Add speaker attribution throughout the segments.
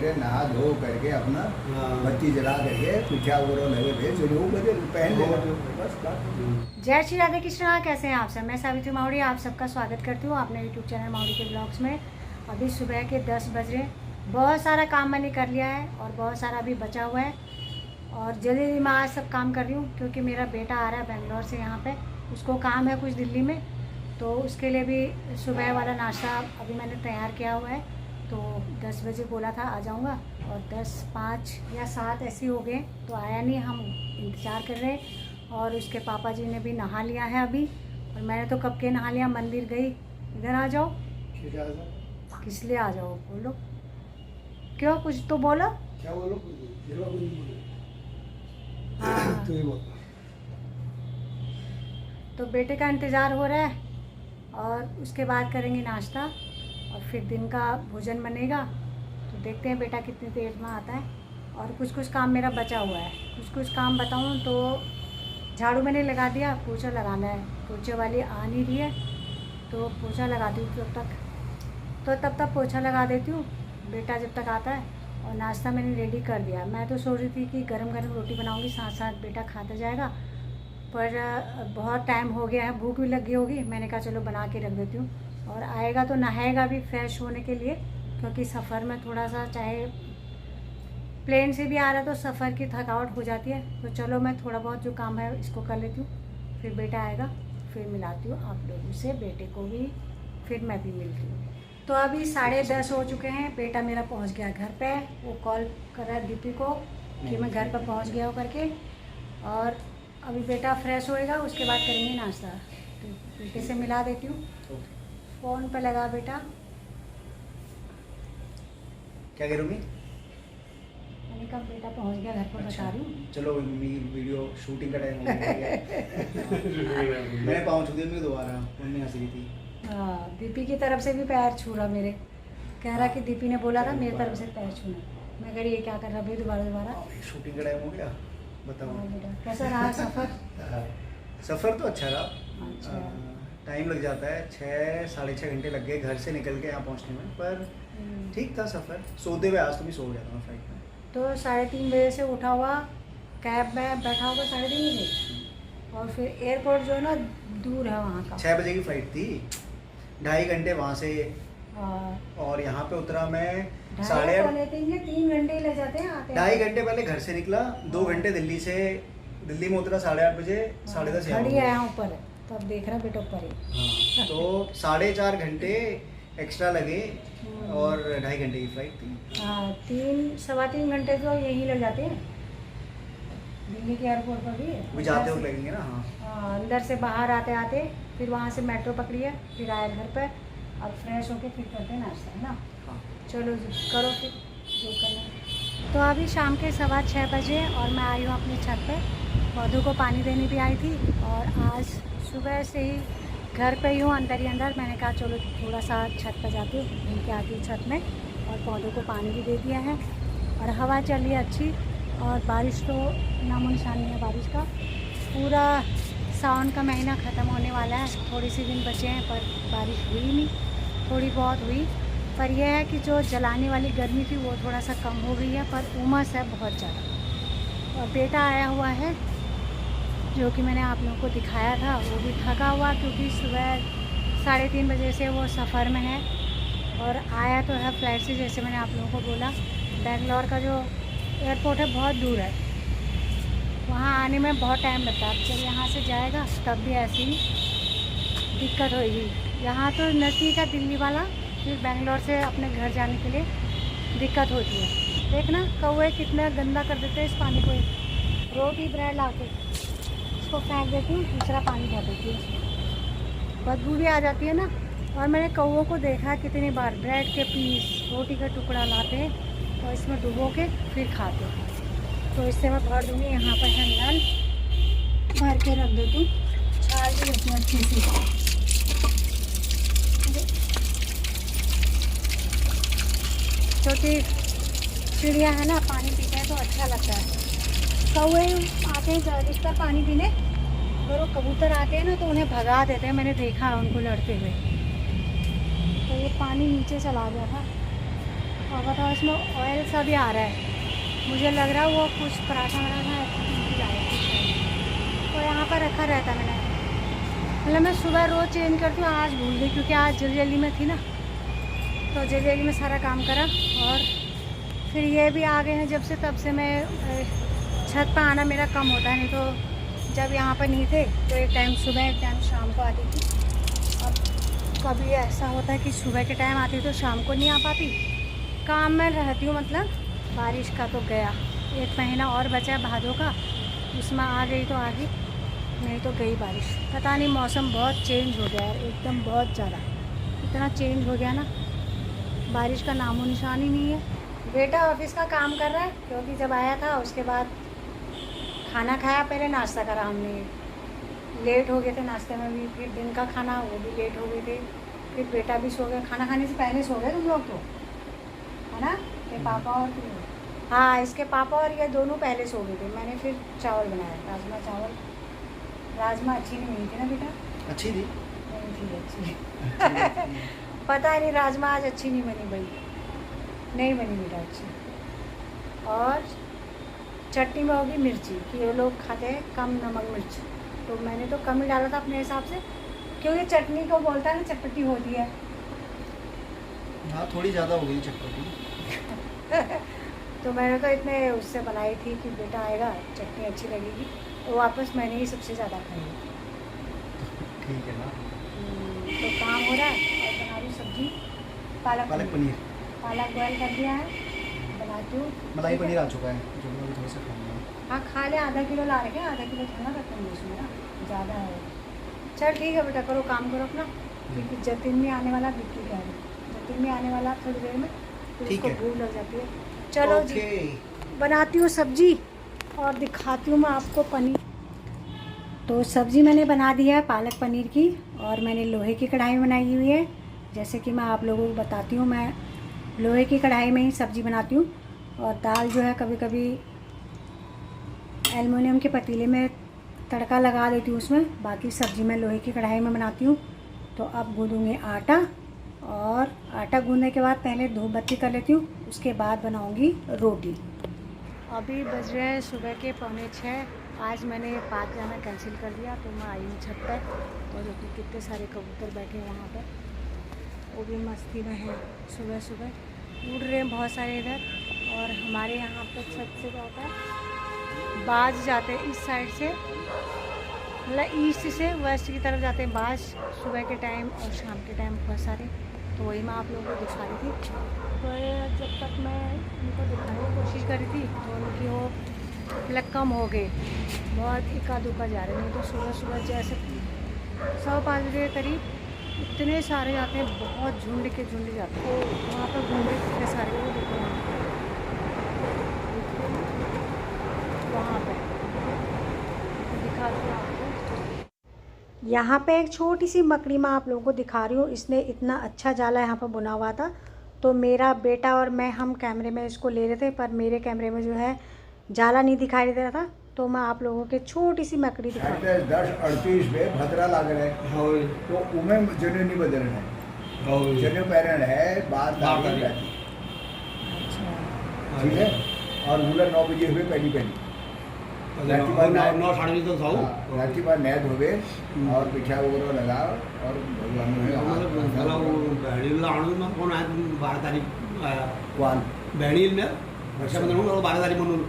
Speaker 1: नहा धो करके अपना बत्ती जला करके पिठा वगैरह लगे थे जो बजे पहन ले बस बात।
Speaker 2: जय श्री राधे कृष्णा, कैसे हैं आप सब। मैं सावित्री मावड़ी आप सबका स्वागत करती हूँ अपने यूट्यूब चैनल मावड़ी के ब्लॉग्स में। अभी सुबह के 10 बज रहे। बहुत सारा काम मैंने कर लिया है और बहुत सारा अभी बचा हुआ है और जल्दी जल्दी मैं आज सब काम कर रही हूँ क्योंकि मेरा बेटा आ रहा है बेंगलोर से यहाँ पे। उसको काम है कुछ दिल्ली में, तो उसके लिए भी सुबह वाला नाश्ता अभी मैंने तैयार किया हुआ है। तो 10 बजे बोला था आ जाऊँगा और 10, 5 या 7 ऐसे हो गए तो आया नहीं। हम इंतज़ार कर रहे हैं और उसके पापा जी ने भी नहा लिया है अभी और मैंने तो कब के नहा लिया, मंदिर गई। इधर आ जाओ। किस लिए आ जाओ, बोलो क्यों, कुछ तो बोलो।
Speaker 1: क्या बोलो?
Speaker 2: हाँ। तो बेटे का इंतज़ार हो रहा है और उसके बाद करेंगे नाश्ता और फिर दिन का भोजन बनेगा। तो देखते हैं बेटा कितनी देर में आता है। और कुछ कुछ काम मेरा बचा हुआ है। कुछ काम बताऊं तो झाड़ू मैंने लगा दिया, पोछा लगाना है। पोछे वाली आ नहीं रही है तो पोछा लगा दूँ तब तक पोछा लगा देती हूँ बेटा जब तक आता है। और नाश्ता मैंने रेडी कर दिया। मैं तो सोच रही थी कि गरम गरम रोटी बनाऊँगी, साथ साथ बेटा खाता जाएगा, पर बहुत टाइम हो गया है, भूख भी लगी होगी। मैंने कहा चलो बना के रख देती हूँ। और आएगा तो नहाएगा भी फ्रेश होने के लिए, क्योंकि सफ़र में थोड़ा सा, चाहे प्लेन से भी आ रहा है तो सफ़र की थकावट हो जाती है। तो चलो मैं थोड़ा बहुत जो काम है इसको कर लेती हूँ, फिर बेटा आएगा, फिर मिलाती हूँ आप लोगों से, बेटे को भी, फिर मैं भी मिलती हूँ। तो अभी 10:30 हो चुके हैं। बेटा मेरा पहुँच गया घर पे। वो कॉल कर रहा है दीपी को कि मैं घर पर पहुँच गया हूँ करके। और अभी बेटा फ्रेश होएगा, उसके बाद करेंगे नाश्ता। तो बेटे से मिला देती हूँ। फ़ोन पे लगा बेटा।
Speaker 1: क्या करूँगी?
Speaker 2: मैंने कहा बेटा पहुंच गया घर पर, बता रही हूँ।
Speaker 1: चलो वीडियो शूटिंग का टाइम हो गया। मैं पहुँच गई मैं दोबारा, उन्होंने हंस रही थी।
Speaker 2: हाँ, दीपी की तरफ से भी पैर छू रहा मेरे। कह रहा कि दीपी ने बोला था मेरी तरफ से पैर छूना। मैं कह रही ये क्या कर रहा भाई, दोबारा।
Speaker 1: शूटिंग का टाइम हो गया, बताओ।
Speaker 2: हाँ बेटा, कैसा रहा सफ़र?
Speaker 1: सफ़र तो अच्छा रहा।
Speaker 2: अच्छा।
Speaker 1: टाइम लग जाता है, 6 साढ़े 6 घंटे लग गए घर से निकल के यहाँ पहुँचने में, पर ठीक था सफ़र। सोते हुए आज तो भी सो गया था मैं फ्लाइट में। तो
Speaker 2: 3:30 बजे से उठा हुआ, कैब में बैठा होगा 3:30 बजे। और फिर एयरपोर्ट जो है ना दूर है वहाँ का।
Speaker 1: 6 बजे की फ़्लाइट थी, 2.5 घंटे वहाँ से। और यहाँ पे उतरा मैं 8:30।
Speaker 2: 3 घंटे ले जाते हैं आते।
Speaker 1: 2.5 घंटे पहले घर से निकला, 2 घंटे दिल्ली में उतरा 8:30 बजे, 10:30
Speaker 2: घड़ी आया ऊपर, तब देख रहा बेटा ऊपर ही।
Speaker 1: हाँ, तो 4.5 घंटे एक्स्ट्रा लगे और 2.5 घंटे की फ्लाइट थी।
Speaker 2: हाँ, 3-3.25 घंटे तो यहीं लग जाते हैं दिल्ली के एयरपोर्ट पर भी।
Speaker 1: वो जाते हुए लगेंगे ना।
Speaker 2: हाँ, अंदर से बाहर आते आते फिर वहाँ से मेट्रो पकड़ी है, फिर आए घर पर। अब फ्रेश होके फिर करते हैं नाश्ता, है ना।
Speaker 1: हाँ।
Speaker 2: चलो जी, करो फिर जो करना। तो अभी शाम के 6:15 बजे और मैं आई हूँ अपनी छत पे। पौधों को पानी देने भी आई थी और आज सुबह से ही घर पे ही हूँ, अंदर ही अंदर। मैंने कहा चलो थोड़ा सा छत पर जाती हूँ, घूम के आती हूँ छत में। और पौधों को पानी भी दे दिया है और हवा चल रही है अच्छी। और बारिश तो नामो निशान नहीं है बारिश का। पूरा सावन का महीना ख़त्म होने वाला है, थोड़ी सी दिन बचे हैं, पर बारिश हुई नहीं, थोड़ी बहुत हुई। पर यह है कि जो जलाने वाली गर्मी थी वो थोड़ा सा कम हो गई है, पर उमस है बहुत ज़्यादा। और बेटा आया हुआ है जो कि मैंने आप लोगों को दिखाया था, वो भी थका हुआ क्योंकि सुबह 3:30 बजे से वो सफ़र में है। और आया तो है फ्लाइट से, जैसे मैंने आप लोगों को बोला। बेंगलोर का जो एयरपोर्ट है बहुत दूर है, वहाँ आने में बहुत टाइम लगता है। जब यहाँ से जाएगा तब भी ऐसी ही दिक्कत होगी। यहाँ तो नज़दीक है दिल्ली वाला, फिर बेंगलोर से अपने घर जाने के लिए दिक्कत होती है। देखना कौवे कितना गंदा कर देते हैं इस पानी को। रोटी ब्रेड ला के इसको फेंक देती हूँ, दूसरा पानी भर देती हूँ, बदबू भी आ जाती है ना। और मैंने कौवों को देखा कितनी बार ब्रेड के पीस, रोटी का टुकड़ा लाते हैं और इसमें डुबो के फिर खाते हैं। तो इससे मैं भर दूँगी। यहाँ पर है नल, भर के रख देती हूँ, छाल भी देती हूँ अच्छी सी। छोटी चिड़िया है ना, पानी पीते हैं तो अच्छा लगता है। कौवे आते हैं ज़्यादातर पानी पीने, अगर वो कबूतर आते हैं ना तो उन्हें भगा देते हैं, मैंने देखा है उनको लड़ते हुए। तो ये पानी नीचे चला गया था और बताओ इसमें ऑयल सा भी आ रहा है, मुझे लग रहा है वो कुछ पराठा वराठा तो यहाँ पर रखा रहता मैंने। मतलब मैं सुबह रोज़ चेंज करती हूँ, आज भूल गई क्योंकि आज जल्दी में थी ना, तो जल्दी में सारा काम करा। और फिर ये भी आ गए हैं जब से, तब से मैं छत पर आना मेरा कम होता है, नहीं तो जब यहाँ पर नहीं थे तो एक टाइम सुबह एक टाइम शाम को आती थी। अब कभी ऐसा होता है कि सुबह के टाइम आती तो शाम को नहीं आ पाती, काम में रहती हूँ। मतलब बारिश का तो गया, 1 महीना और बचा है भादों का, उसमें आ गई तो आ गई, नहीं तो गई बारिश। पता नहीं मौसम बहुत चेंज हो गया है एकदम, बहुत ज़्यादा इतना चेंज हो गया ना, बारिश का नामो निशान ही नहीं है। बेटा ऑफिस का काम कर रहा है क्योंकि जब आया था उसके बाद खाना खाया, पहले नाश्ता करा हमने, लेट हो गए थे नाश्ते में भी, फिर दिन का खाना वो भी लेट हो गए थे, फिर बेटा भी सो गया, खाना खाने से पहले सो गए तुम लोग तो, है ना, ये पापा और तुम। हाँ, इसके पापा और ये दोनों पहले सो गए थे। मैंने फिर चावल बनाया, राजमा चावल। राजमा अच्छी नहीं बनी थी ना बेटा?
Speaker 1: अच्छी थी,
Speaker 2: नहीं थी अच्छी पता नहीं राजमा आज अच्छी नहीं बनी भाई, नहीं बनी बेटा अच्छी। और चटनी में होगी मिर्ची, कि ये लोग खाते हैं कम नमक मिर्च, तो मैंने तो कम ही डाला था अपने हिसाब से, क्योंकि चटनी को बोलता है ना चटपटी होती है।
Speaker 1: हाँ थोड़ी ज़्यादा हो गई चटपटी
Speaker 2: तो मैंने तो इतने उससे बनाई थी कि बेटा आएगा चटनी अच्छी लगेगी, तो वापस मैंने ही सबसे ज़्यादा खाई।
Speaker 1: ठीक है ना।
Speaker 2: तो काम हो रहा है और बना रही सब्जी पालक
Speaker 1: पनीर।
Speaker 2: पालक बॉयल कर दिया है, बनाती हूँ।
Speaker 1: मलाई पनीर आ चुका है जो मैं थोड़ा सा खाऊंगा।
Speaker 2: हाँ खा ले, आधा किलो ला रखे, आधा किलो खाना रखेंगे उसमें ना, ज़्यादा है। चल ठीक है बेटा, करो काम करो अपना, क्योंकि जतिन भी आने वाला, बिक्की कह रही जतिन भी आने वाला थोड़ी देर में, तो उसको भूख लग जाती है। चलो जी, बनाती हूँ सब्जी और दिखाती हूँ मैं आपको पनीर। तो सब्ज़ी मैंने बना दी है पालक पनीर की, और मैंने लोहे की कढ़ाई में बनाई हुई है। जैसे कि मैं आप लोगों को बताती हूँ, मैं लोहे की कढ़ाई में ही सब्ज़ी बनाती हूँ, और दाल जो है कभी कभी एल्युमिनियम के पतीले में तड़का लगा देती हूँ उसमें, बाकी सब्ज़ी मैं लोहे की कढ़ाई में बनाती हूँ। तो अब गूँधूँगी आटा, और आटा गूँधने के बाद पहले धूप बत्ती कर लेती हूँ, उसके बाद बनाऊँगी रोटी। अभी बज रहे हैं सुबह के 5:45। आज मैंने पार्क जाना कैंसिल कर दिया, तो मैं आई हूँ छत पर, और जो कि कितने सारे कबूतर बैठे हैं वहाँ पर, वो भी मस्ती में हैं, सुबह सुबह उड़ रहे हैं बहुत सारे इधर। और हमारे यहाँ पर छत से क्या होता है, बाज जाते हैं इस साइड से, मतलब ईस्ट से वेस्ट की तरफ जाते हैं बाज, सुबह के टाइम और शाम के टाइम बहुत सारे। तो वही मैं आप लोगों को दिखा रही थी। तो जब तक मैं उनको दिखाने की कोशिश कर रही थी तो उनकी वो मतलब कम हो गए, बहुत इक्का दुक्का जा रहे, नहीं तो सुबह सुबह जैसे 5:15 बजे के करीब इतने सारे जाते हैं, बहुत झुंड के झुंड जाते हैं। तो वहाँ पर घूम रहे कितने सारे, वो देखो वहाँ पर दिखा दूँ आपको। यहाँ पे एक छोटी सी मकड़ी मैं आप लोगों को दिखा रही हूँ, इसने इतना अच्छा जाला यहाँ पर बुना हुआ था। तो मेरा बेटा और मैं, हम कैमरे में इसको ले रहे थे, पर मेरे कैमरे में जो है जाला नहीं दिखाई दे रहा था, तो मैं आप लोगों के छोटी सी मकड़ी दिखा रही हूँ।
Speaker 1: 10:38 में भद्रा लाग रहा है, तो उमें जने नहीं बदलना है, जने पैरण है बात दागी रहती, ठीक है। और मुला 9 बजे हुए पहली राती बार नैद होवे और पिठा वगैरह लगाओ, और भगवान
Speaker 3: कोण आहे 12 तारीख
Speaker 1: वान
Speaker 3: बहिणी ना रक्षाबंधन म्हणून 12 तारीख म्हणून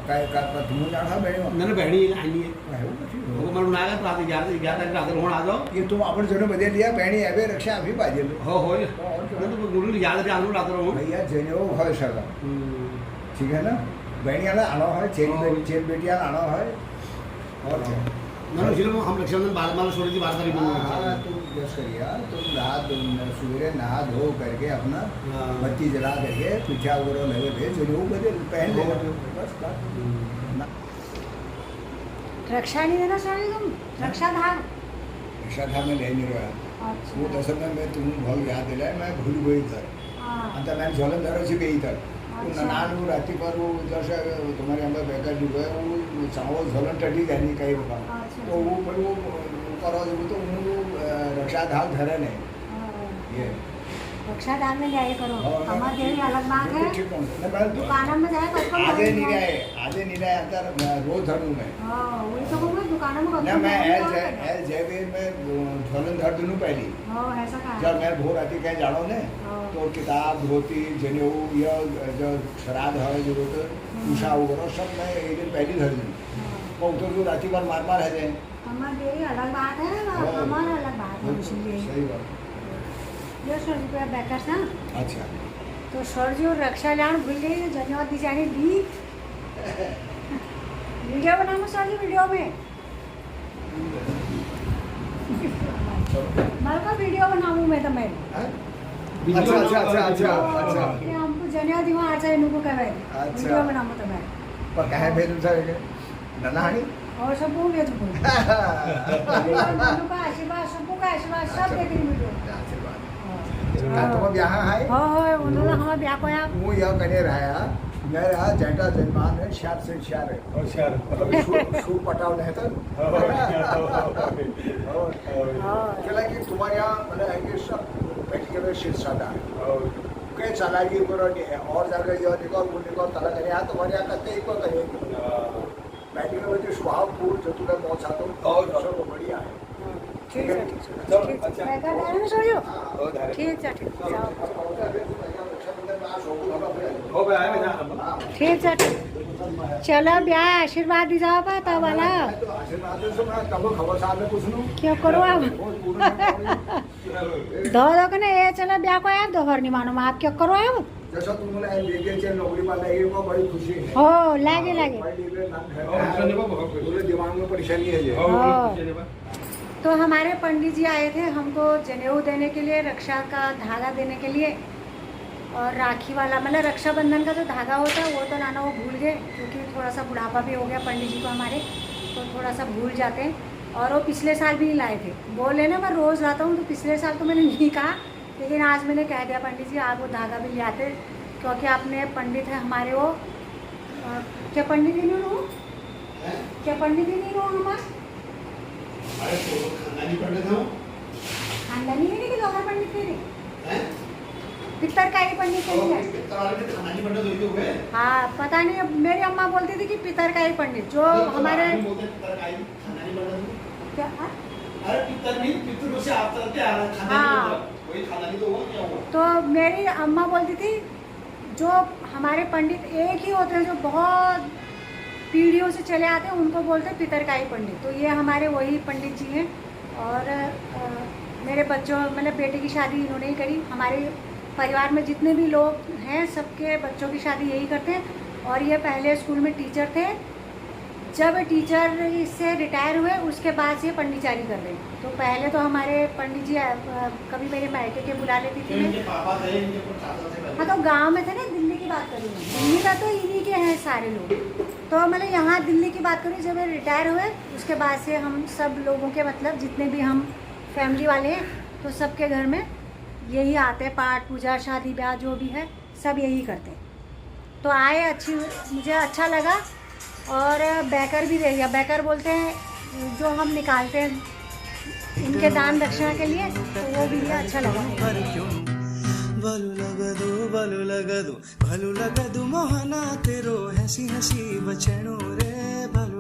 Speaker 1: काय का तुम्ही जाणा बहिणी
Speaker 3: ना बहिणी आली हो म्हणून नाही का 11 तारीख रात्री म्हणून आ जाओ
Speaker 1: ये तुम आपण जण बदल लिया बहिणी यावे रक्षा अभी पाहिजे
Speaker 3: हो हो तो गुरु याद रे आणून रात्र म्हणून
Speaker 1: भैया जनेऊ भय सगा, ठीक है ना। बहनियाला आना है, चेन बेटियाला आना है, और
Speaker 3: ना इसलिए हम रक्षाबंधन 12 छोड़ दी 12 तारीख
Speaker 1: हाँ, तुम बस करिए, तुम सवेरे नहा धो करके अपना बत्ती जला करके पिठा वगैरह लगे थे जो बजे पहन लेगा बस बात।
Speaker 2: रक्षा नहीं देना चाहिए तुम, रक्षाधार
Speaker 1: रक्षाधार में ले नहीं रहा। वो दशम में तुम बहुत याद दिलाए, मैं भूल गई था, अंत मैंने झोलन धरो से गई था। नान वो राती पर वो जैसे तुम्हारे यहाँ पर बैकर जो है वो चावल झोलन टटी जानी कहीं बाबा, वो करो वो तो रक्षा धाग धरे ने ये
Speaker 2: रक्षा दान में जाए करो हमारे देवी अलग बात है
Speaker 1: ठीक है
Speaker 2: दुकान में जाए कब
Speaker 1: आधे नहीं रहे अंतर रोज धरू में
Speaker 2: हां वही तो बोल दुकान में
Speaker 1: ना मैं एल जयवीर में झोलन धर दूं पहली
Speaker 2: हां ऐसा का
Speaker 1: जब मैं भोर आती कहीं जानो ने तो किताब धोती जनेऊ या जो श्राद्ध है जरूरत उषा वगैरह सब मैं एक दिन पहली धर दूं और तो जो राती भर मार है जाए
Speaker 2: हमारे देवी अलग बात है हमारा अलग बात है इसलिए
Speaker 1: सही बात
Speaker 2: ये 100 रुपया बैकर था
Speaker 1: अच्छा
Speaker 2: तो सर जी और रक्षा लान भूल गई तो धन्यवाद दी जाने दी वीडियो बनाऊँ सर जी वीडियो में मैं का वीडियो बनाऊँ मैं तो मैं
Speaker 1: अच्छा
Speaker 2: हमको धन्यवाद दिवा आज इनको कहवे वीडियो बनाऊँ तो मैं
Speaker 1: पर कहे भेज सर ननानी
Speaker 2: और सब वो भेज को का आशीर्वाद सब देख रही वीडियो
Speaker 1: तो यहाँ है
Speaker 2: हां उन्होंने हमारा ब्याह को आप
Speaker 1: वो यह कने रहा मैं रहा जेठा जजमान है शार से शार है
Speaker 4: और शार
Speaker 1: शू पटाव नहीं था चला कि तुम्हारे यहाँ मतलब है कि सब प्रैक्टिकल शीर्षादा है कई चालाकी करो और जगह जो निकल वो निकल तला करे यहाँ तुम्हारे यहाँ करते ही को करेंगे प्रैक्टिकल में जो स्वभाव पूर्ण जो तुम्हें बहुत साथ और सब बढ़िया है
Speaker 2: ठीक है
Speaker 4: चलो अच्छा
Speaker 2: मैं का डाल में सो जाओ ठीक है
Speaker 4: हो गया है ना
Speaker 2: ठीक है चलो ब्याह आशीर्वाद दी जाओ बा तब वाला क्यों करो आप दो कने ये चलो ब्याह को आप दोहर नहीं मानो आप क्यों करो आप
Speaker 1: जैसा तुमने लेके चल नौकरी वाला है वो बड़ी खुशी है
Speaker 2: हो लागे
Speaker 1: पूरे दिमाग में परेशानी है ये
Speaker 2: तो हमारे पंडित जी आए थे हमको जनेऊ देने के लिए रक्षा का धागा देने के लिए और राखी वाला मतलब रक्षाबंधन का जो धागा होता है वो तो लाना वो भूल गए क्योंकि थोड़ा सा बुढ़ापा भी हो गया पंडित जी को हमारे तो थोड़ा सा भूल जाते हैं और वो पिछले साल भी नहीं लाए थे बोले ना मैं रोज़ लाता हूँ तो पिछले साल तो मैंने नहीं कहा लेकिन आज मैंने कह दिया पंडित जी आप वो धागा भी ले आते क्योंकि आपने पंडित है हमारे वो क्या पंडित ही नहीं हो क्या पंडित ही नहीं हो हमारे खानदानी नहीं कि दोहर पंडित थे पितर का ही पंडित थे हाँ पता नहीं अब मेरी अम्मा बोलती थी कि पितर का ही पंडित जो हमारे क्या तो मेरी अम्मा बोलती थी जो हमारे पंडित एक ही होते हैं जो बहुत पीढ़ियों से चले आते हैं उनको बोलते हैं पितर का ही पंडित तो ये हमारे वही पंडित जी हैं और मेरे बच्चों मतलब बेटे की शादी इन्होंने ही करी हमारे परिवार में जितने भी लोग हैं सबके बच्चों की शादी यही करते हैं और ये पहले स्कूल में टीचर थे जब टीचर इससे रिटायर हुए उसके बाद से पंडितचारी कर रहे हैं तो पहले तो हमारे पंडित जी कभी मेरे मायके के बुला लेती थी हाँ तो गांव में थे ना दिल्ली की बात करूँ दिल्ली का तो इन्हीं के हैं सारे लोग तो मतलब यहाँ दिल्ली की बात करूँ जब रिटायर हुए उसके बाद से हम सब लोगों के मतलब जितने भी हम फैमिली वाले हैं तो सबके घर में यही आते हैं पाठ पूजा शादी ब्याह जो भी है सब यही करते हैं तो आए अच्छी मुझे अच्छा लगा और बैकर भी दे दिया बैकर बोलते हैं जो हम निकालते हैं इनके दान दक्षिणा के लिए तो वो भी दिया अच्छा लगा
Speaker 5: बलु लगदु मोहना तेरो हसी हसी बचनो रे बलु